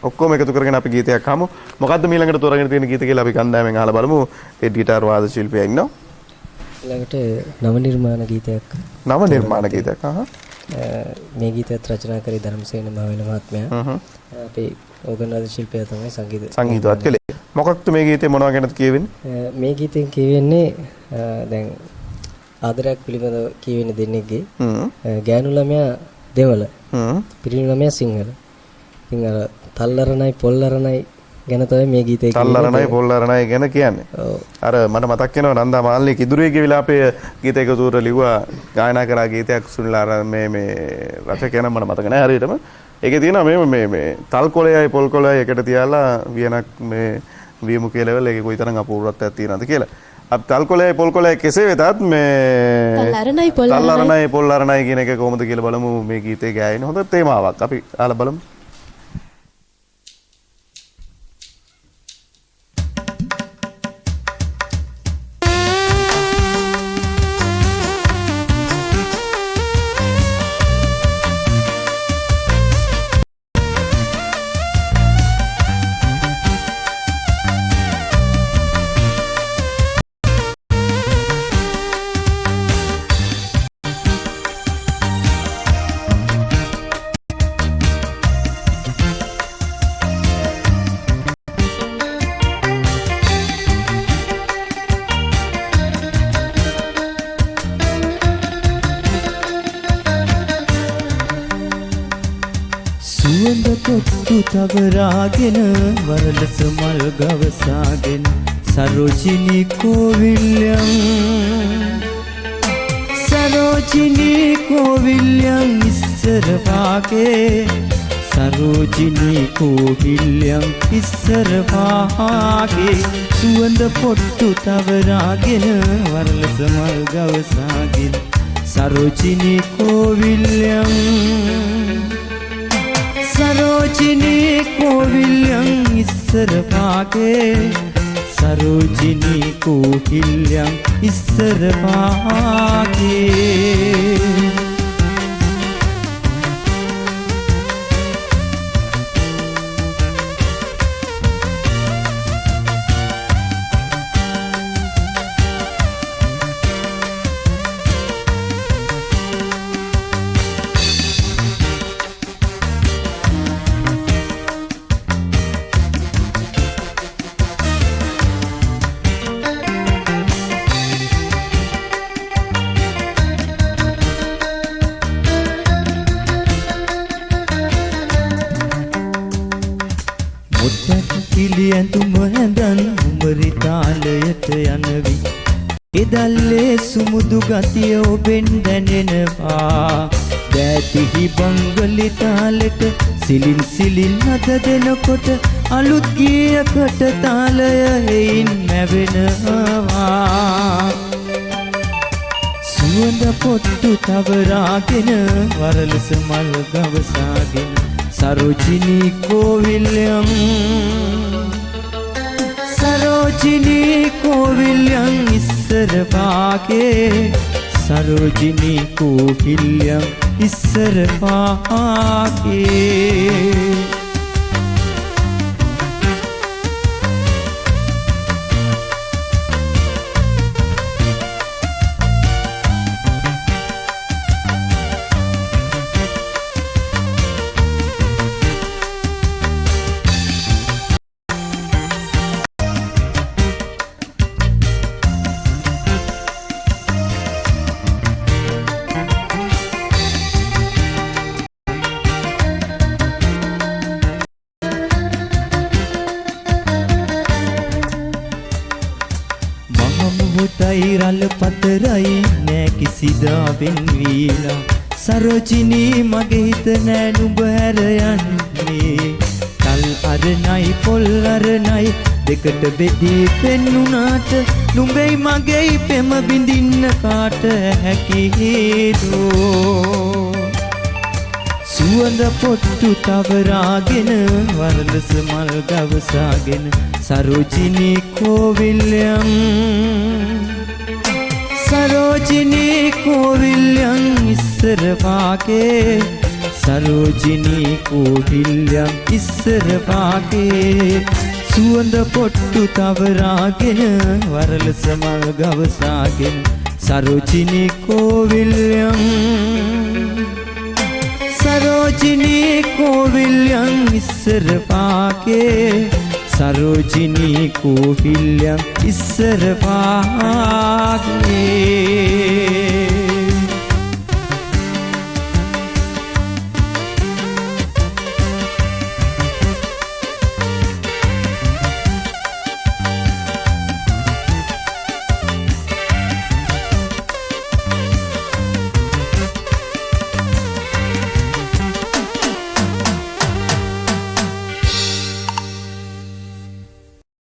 ඔක්කොම එකතු කරගෙන අපි ගීතයක් අහමු. මොකද්ද ඊළඟට තෝරාගෙන තියෙන ගීත කියලා අපි කන්දෑමෙන් අහලා බලමු. ඒ ගිටාර් වාද ශිල්පියා ඉන්නවා. ඊළඟට නව නිර්මාණ ගීතයක්. නව නිර්මාණ ගීතයක්. මේ ගීතයත් රචනා කරේ ධර්මසේන මහවැල මහත්මයා. අපේ ඕගන්වාද ශිල්පියා තමයි සංගීතවත් කළේ. මොකක්ද මේ ගීතේ මොනවා ගැනද කියවෙන්නේ? මේ ගීතෙන් කියවෙන්නේ දැන් ආදරයක් පිළිබඳව කියවෙන්නේ දෙන්නෙක්ගේ. ගෑනු ළමයා දෙමළ. පිරිමි ළමයා සිංහල. ඉතින් අර තල්ලරණයි පොල්ලරණයි ගැන තමයි මේ ගීතේ කියන්නේ. තල්ලරණයි පොල්ලරණයි ගැන කියන්නේ. අර මට මතක් වෙනවා නන්දා මාල්ලී කිදුරුවේගේ විලාපයේ ගීතයක තුර ලිව්වා ගායනා කරා ගීතයක් සුනිලා අර මේ රචකයන් මට මතක නැහැ හරියටම. ඒකේ තියෙනවා මේ තල් කොළයයි පොල් කොළයයි එකට තියාලා වියනක් මේ වියමු කියලා වෙල ඒකේ කොයිතරම් අපූර්වත්වයක් තියෙනවද කියලා. අපි තල් කොළයයි පොල් කොළයයි කෙසේ වෙතත් මේ තල්ලරණයි පොල්ලරණයි කියන එක කොහොමද කියලා බලමු. මේ ගීතේ ගායන හොඳ තේමාවක්. අපි අහලා බලමු. තවරාගෙන වරලස මල් ගවසාගෙන සරෝජිනී කෝවිල්යන් ඉස්සර වාගේ සරෝජිනී කෝවිල්යන් ඉස්සර වාගේ සුවඳ පොට්ටු තවරාගෙන වරලස මල් ගවසාගෙන සරෝජිනී කෝවිල්යන් සරෝජිනී කෝවිල්යන් ඉස්සර වාගේ සරෝජිනී කෝවිල්යන් ඉස්සර වාගේ එදල්ලේ සුමුදු ගතිය ඔබෙන් දැනෙනවා දැතිහි බංගලි තාලෙට සිලින් සිලින් අත දෙනකොට අලුත් ගීයකට තාලය එයින් මැවෙනවා සුවඳ පොට්ටු තවරාගෙන වරලස මල් ගවසාගෙන සරෝජිනී කෝවිල්යන් සරෝජිනී කෝවිල්යන් ඉස්සර වාගේ සරෝජිනී කෝවිල්යන් ඉස්සර වාගේ රළ පතරයි නෑ කිසිදාවෙන් වීලා සරෝජිනී මගේ හිත නෑ නුඹ හැර යන්නේ තල් අරණයි පොල් අරණයි දෙකට බෙදී පෙන්නුනාට නුඹයි මගේයි පෙම බිඳින්න කාට හැකිදෝ සුවඳ පොට්ටු තවරාගෙන වරලස මල් ගවසාගෙන සරෝජිනී කෝවිල්යන් සරෝජිනී කෝවිල්යන් ඉස්සර වාගේ සරෝජිනී කෝවිල්යන් ඉස්සර වාගේ සුවඳ පොට්ටු තවරාගෙන වරලස මල් ගවසාගෙන සරෝජිනී කෝවිල්යන් සරෝජිනී කෝවිල්යන් ඉස්සර වාගේ සරෝජිනී කෝවිල්යන් ඉස්සර වාගේ